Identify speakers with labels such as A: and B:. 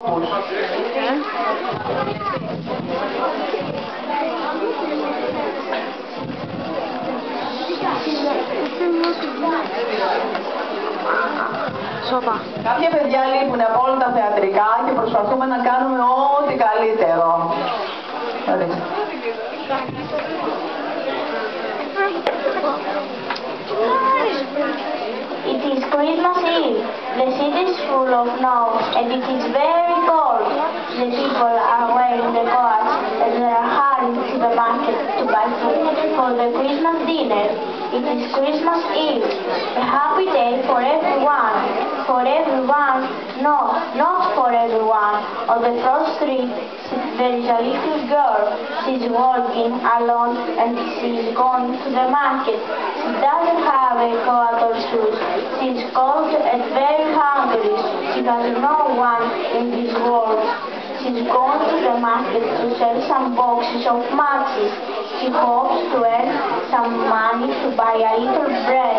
A: Σοπα.
B: Κάποια παιδιά λείπουν από όλα τα θεατρικά και προσπαθούμε να κάνουμε ό,τι καλύτερο.
C: It is Christmas Eve. The city is full of snow and it is very cold. The people are wearing the coats and they are hurrying to the market to buy food for the Christmas dinner. It is Christmas Eve. A happy day for everyone. For everyone? No, not for everyone. On the cross street there is a little girl. She is walking alone and she is going to the market. She doesn't have a coat or shoes. She is cold and very hungry. She has no one in this world. She is going to the market to sell some boxes of matches. She hopes to earn some money to buy a little bread